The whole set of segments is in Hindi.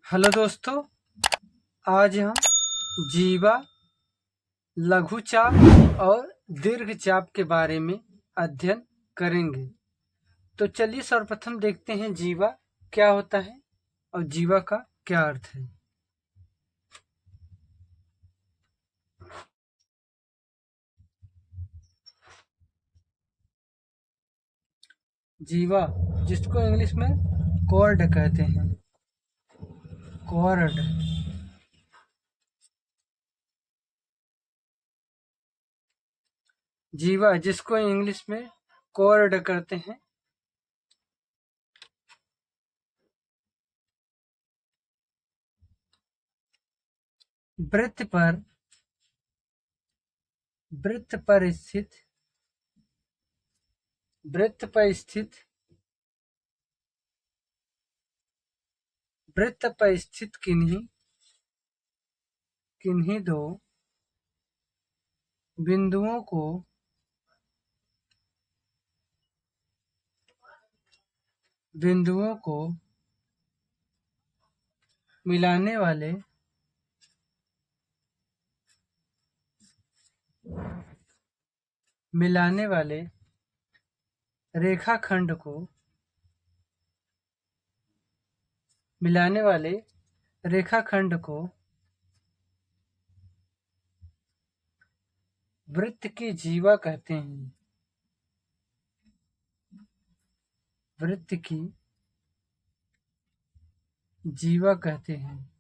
हेलो दोस्तों, आज हम जीवा, लघु चाप और दीर्घ चाप के बारे में अध्ययन करेंगे। तो चलिए सर्वप्रथम देखते हैं जीवा क्या होता है और जीवा का क्या अर्थ है। जीवा, जिसको इंग्लिश में कॉर्ड कहते हैं, कॉर्ड। जीवा, जिसको इंग्लिश में कॉर्ड कहते हैं, वृत्त पर स्थित वृत्त पर स्थित वृत्त पर स्थित किन्हीं दो बिंदुओं को मिलाने वाले रेखाखंड को वृत्त की जीवा कहते हैं। वृत्त की जीवा कहते हैं।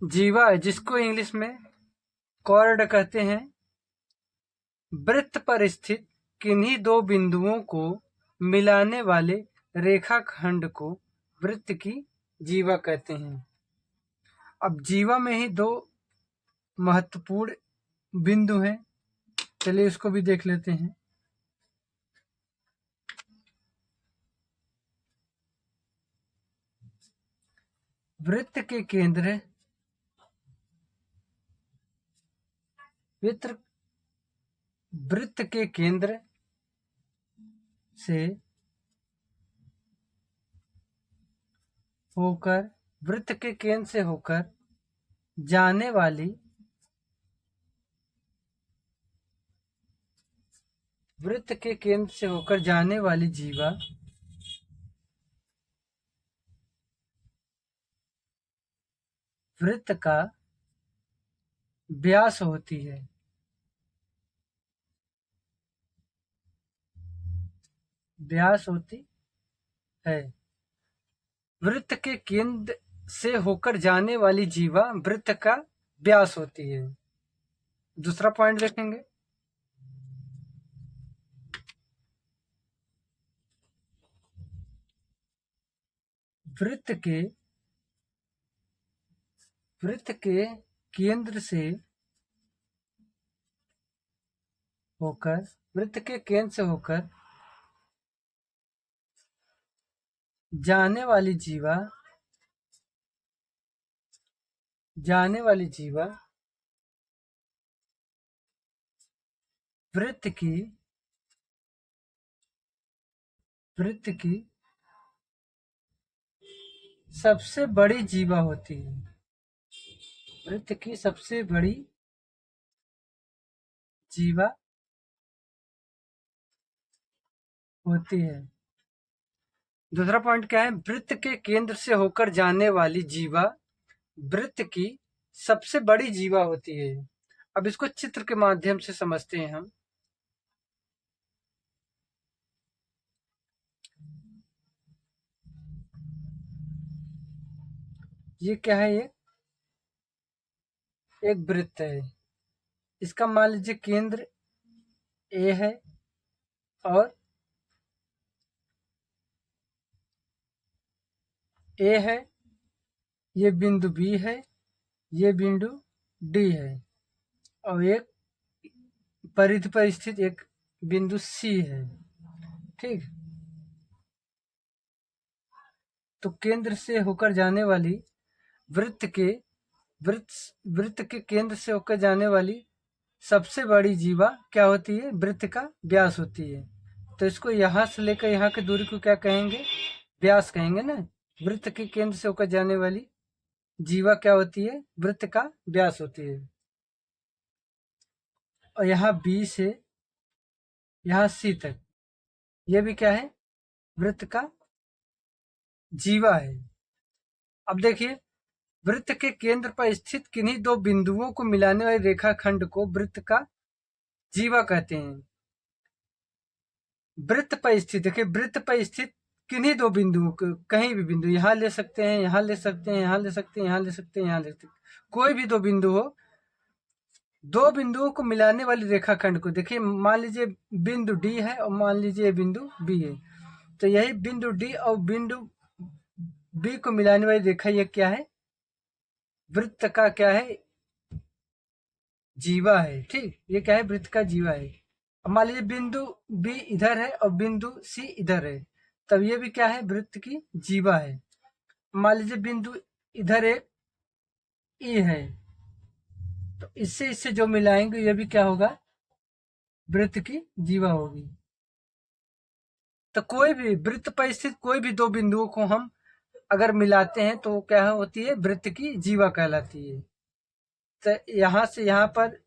जीवा, जिसको इंग्लिश में कॉर्ड कहते हैं, वृत्त पर स्थित किन्हीं दो बिंदुओं को मिलाने वाले रेखाखंड को वृत्त की जीवा कहते हैं। अब जीवा में ही दो महत्वपूर्ण बिंदु हैं, चलिए इसको भी देख लेते हैं। वृत्त के केंद्र से होकर जाने वाली जीवा वृत्त का व्यास होती है। वृत्त के केंद्र से होकर जाने वाली जीवा वृत्त का व्यास होती है। दूसरा पॉइंट देखेंगे। वृत्त के केंद्र से होकर जाने वाली जीवा वृत्त की सबसे बड़ी जीवा होती है। वृत्त की सबसे बड़ी जीवा होती है। दूसरा पॉइंट क्या है? वृत्त के केंद्र से होकर जाने वाली जीवा वृत्त की सबसे बड़ी जीवा होती है। अब इसको चित्र के माध्यम से समझते हैं हम। ये क्या है? ये एक वृत्त है। इसका मान लीजिए केंद्र ए है और ये बिंदु बी है, ये बिंदु डी है और एक परिधि पर स्थित एक बिंदु सी है। ठीक, तो केंद्र से होकर जाने वाली वृत्त के केंद्र से होकर जाने वाली सबसे बड़ी जीवा क्या होती है? वृत्त का व्यास होती है। तो इसको यहाँ से लेकर यहाँ की दूरी को क्या कहेंगे? व्यास कहेंगे ना। वृत्त के केंद्र से होकर जाने वाली जीवा क्या होती है? वृत्त का व्यास होती है। और यहाँ बी से यहाँ सी तक ये भी क्या है? वृत्त का जीवा है। अब देखिए, वृत्त के केंद्र पर स्थित किन्हीं दो बिंदुओं को मिलाने वाले रेखाखंड को वृत्त का जीवा कहते हैं। वृत्त पर स्थित, देखिए वृत्त पर स्थित किन्हीं दो बिंदुओं को, कहीं भी बिंदु, यहाँ ले सकते हैं, यहाँ ले सकते हैं, यहाँ ले सकते हैं, यहाँ ले सकते हैं, यहाँ ले सकते हैं, कोई भी दो बिंदु हो, दो बिंदुओं को मिलाने वाली रेखाखंड को, देखिए मान लीजिए बिंदु डी है और मान लीजिए बिंदु बी है, तो यही बिंदु डी और बिंदु बी को मिलाने वाली रेखा ये क्या है? वृत्त का क्या है? जीवा है। ठीक, ये क्या है? वृत्त का जीवा है। अब मान लीजिए बिंदु बी इधर है और बिंदु सी इधर है, तब ये भी क्या है? वृत्त की जीवा है। मान लीजिए बिंदु इधर एक ई है, तो इससे इससे जो मिलाएंगे ये भी क्या होगा? वृत्त की जीवा होगी। तो कोई भी वृत्त पर स्थित कोई भी दो बिंदुओं को हम अगर मिलाते हैं तो क्या होती है? वृत्त की जीवा कहलाती है। तो यहाँ से यहाँ पर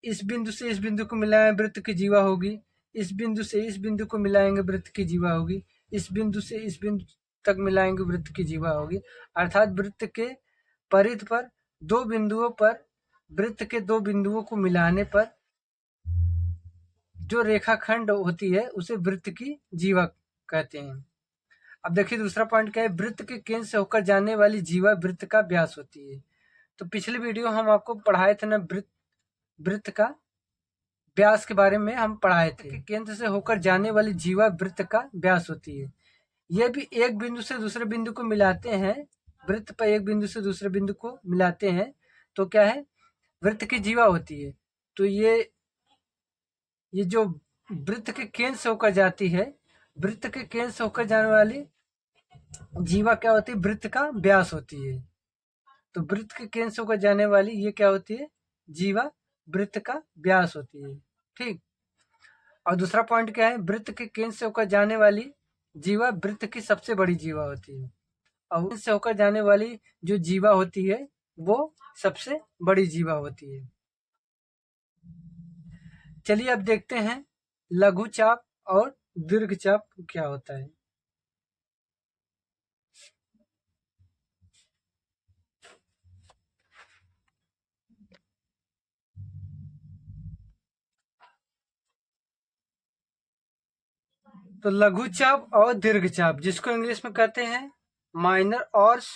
इस बिंदु से इस बिंदु को मिलाएं, वृत्त की जीवा होगी। इस बिंदु से इस बिंदु को मिलाएंगे, वृत्त की जीवा होगी। इस बिंदु से इस बिंदु तक मिलाएंगे, वृत्त की जीवा होगी। अर्थात वृत्त के परिध पर दो बिंदुओं पर, वृत्त के दो बिंदुओं को मिलाने पर जो रेखाखंड होती है उसे वृत्त की जीवा कहते हैं। अब देखिए दूसरा पॉइंट क्या है? वृत्त के केंद्र से होकर जाने वाली जीवा वृत्त का व्यास होती है। तो पिछले वीडियो हम आपको पढ़ाए थे ना, वृत्त का व्यास के बारे में हम पढ़ाए थे। केंद्र से होकर जाने वाली जीवा वृत्त का व्यास होती है। यह भी एक बिंदु से दूसरे बिंदु को मिलाते हैं, वृत्त पर एक बिंदु से दूसरे बिंदु को मिलाते हैं तो क्या है? वृत्त की जीवा होती है। तो ये जो वृत्त के केंद्र से होकर जाती है, वृत्त के केंद्र से होकर जाने वाली जीवा क्या होती है? वृत्त का व्यास होती है। तो वृत्त के केंद्र से होकर जाने वाली ये क्या होती है? जीवा वृत्त का व्यास होती है। ठीक। और दूसरा पॉइंट क्या है? वृत्त के केंद्र से होकर जाने वाली जीवा वृत्त की सबसे बड़ी जीवा होती है। और केंद्र से होकर जाने वाली जो जीवा होती है वो सबसे बड़ी जीवा होती है। चलिए अब देखते हैं लघु चाप और दीर्घ चाप क्या होता है। तो लघु चाप और दीर्घ चाप, जिसको इंग्लिश में कहते हैं माइनर ऑर्स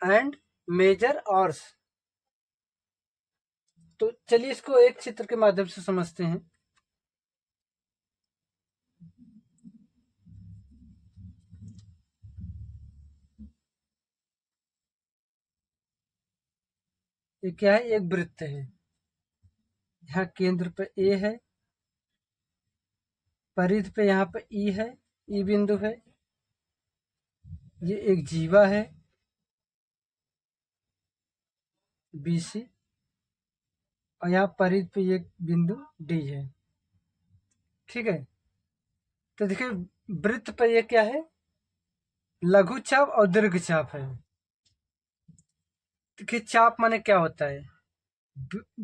एंड मेजर ऑर्स। तो चलिए इसको एक चित्र के माध्यम से समझते हैं। ये क्या है? एक वृत्त है। यहाँ केंद्र पे ए है, परिध पे यहाँ पे ई है, ई बिंदु है। ये एक जीवा है BC, और यहाँ परिध पे एक बिंदु डी है। ठीक है। तो देखिए वृत्त पे ये क्या है? लघु चाप और दीर्घ चाप है। देखिए चाप माने क्या होता है?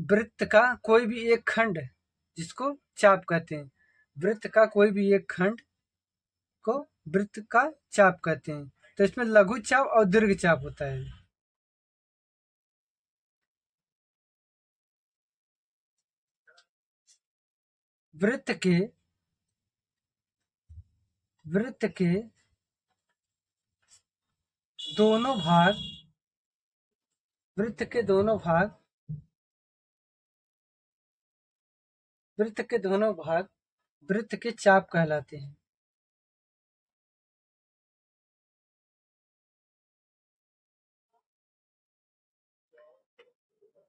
वृत्त का कोई भी एक खंड जिसको चाप कहते हैं। वृत्त का कोई भी एक खंड को वृत्त का चाप कहते हैं। तो इसमें लघु चाप और दीर्घ चाप होता है। वृत्त के दोनों भाग, वृत्त के दोनों भाग, वृत्त के दोनों भाग वृत्त के चाप कहलाते हैं।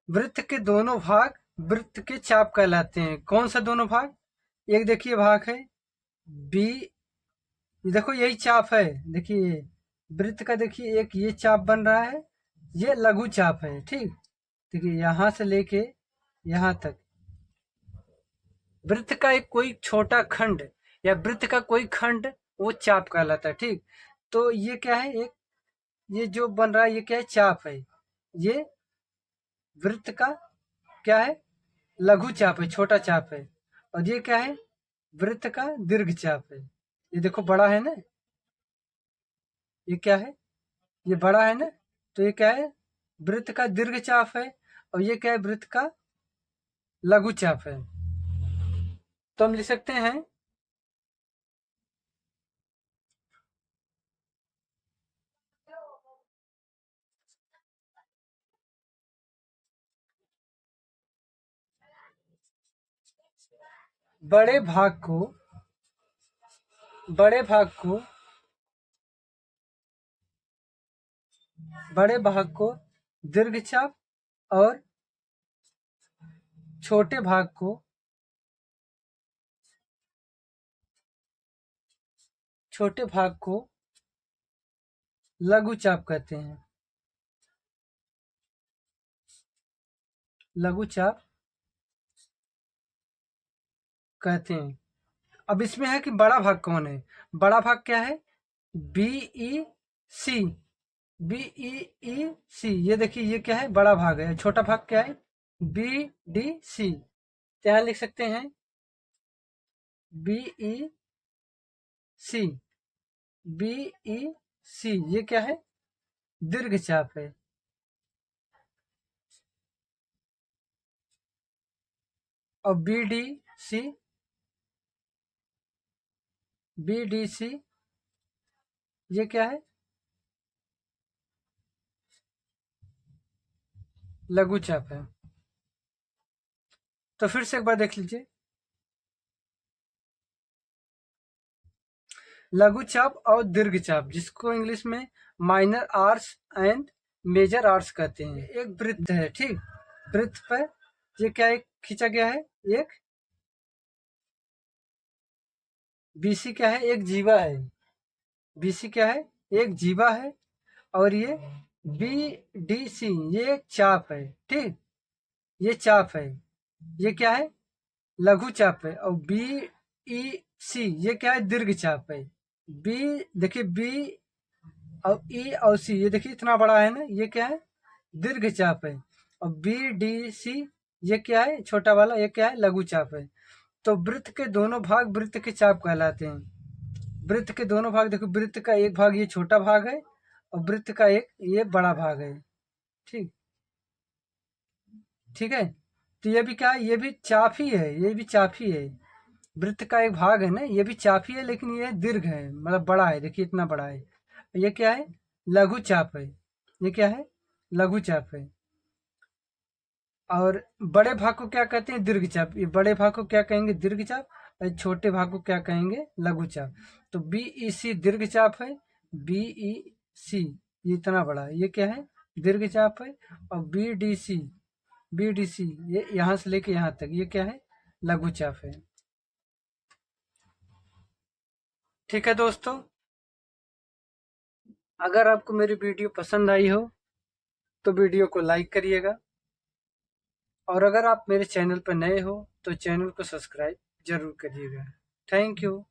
वृत्त के दोनों भाग वृत्त के चाप कहलाते हैं। कौन सा दोनों भाग? एक देखिए भाग है बी, देखो यही चाप है। देखिए वृत्त का, देखिए एक ये चाप बन रहा है, ये लघु चाप है। ठीक। देखिए यहां से लेके यहां तक वृत्त का एक कोई छोटा खंड या वृत्त का कोई खंड वो चाप कहलाता है। ठीक, तो ये क्या है, एक ये जो बन रहा है ये क्या है, चाप है। ये वृत्त का क्या है, लघु चाप है, छोटा चाप है। और ये क्या है, वृत्त का दीर्घ चाप है। ये देखो बड़ा है ना, ये क्या है, ये बड़ा है ना, तो ये क्या है, वृत्त का दीर्घ चाप है। और ये क्या है, वृत्त का लघु चाप है। तो हम लिख सकते हैं बड़े भाग को बड़े भाग को बड़े भाग को दीर्घ चाप और छोटे भाग को लघु चाप कहते हैं। लघु चाप कहते हैं। अब इसमें है कि बड़ा भाग कौन है। बड़ा भाग क्या है, बी ई सी। बी ई सी, ये देखिए ये क्या है, बड़ा भाग है। छोटा भाग क्या है, बी डी सी। तो यहाँ लिख सकते हैं बी ई सी। बी ई सी ये क्या है, दीर्घ चाप है। और बी डी सी ये क्या है, लघु चाप है। तो फिर से एक बार देख लीजिए, लघु चाप और दीर्घ चाप, जिसको इंग्लिश में minor arcs and major arcs कहते हैं। एक वृत्त है, ठीक, वृत्त पर ये क्या एक खींचा गया है, एक बीसी क्या है, एक जीवा है। बीसी क्या है, एक जीवा है। और ये बी डी सी ये एक चाप है। ठीक, ये चाप है। ये क्या है, लघु चाप है। और बी ई सी ये क्या है, दीर्घ चाप है। बी देखिए, बी और ई और सी ये देखिए इतना बड़ा है ना, ये क्या है, दीर्घ चाप है। और बी डी सी ये क्या है, छोटा वाला, ये क्या है, लघु चाप है। तो वृत्त के दोनों भाग वृत्त के चाप कहलाते हैं। वृत्त के दोनों भाग देखो, वृत्त का एक भाग ये छोटा भाग है और वृत्त का एक ये बड़ा भाग है। ठीक, ठीक है। तो ये भी क्या है, ये भी चाप ही है, ये भी चाप ही है। वृत्त का एक भाग है ना, ये भी चाप ही है, लेकिन ये दीर्घ है, मतलब बड़ा है। देखिए इतना बड़ा है। ये क्या है, लघु चाप है। ये क्या है, लघु चाप है। और बड़े भाग को क्या कहते हैं, दीर्घ चाप। ये बड़े भाग को क्या कहेंगे, दीर्घ चाप। और छोटे भाग को क्या कहेंगे, लघु चाप। तो बी ई सी दीर्घ चाप है। बी ई सी ये इतना बड़ा है, ये क्या है, दीर्घ चाप है। और बी डी सी ये यहाँ से लेके यहाँ तक ये क्या है, लघु चाप है। ठीक है दोस्तों, अगर आपको मेरी वीडियो पसंद आई हो तो वीडियो को लाइक करिएगा। और अगर आप मेरे चैनल पर नए हो तो चैनल को सब्सक्राइब जरूर करिएगा। Thank you.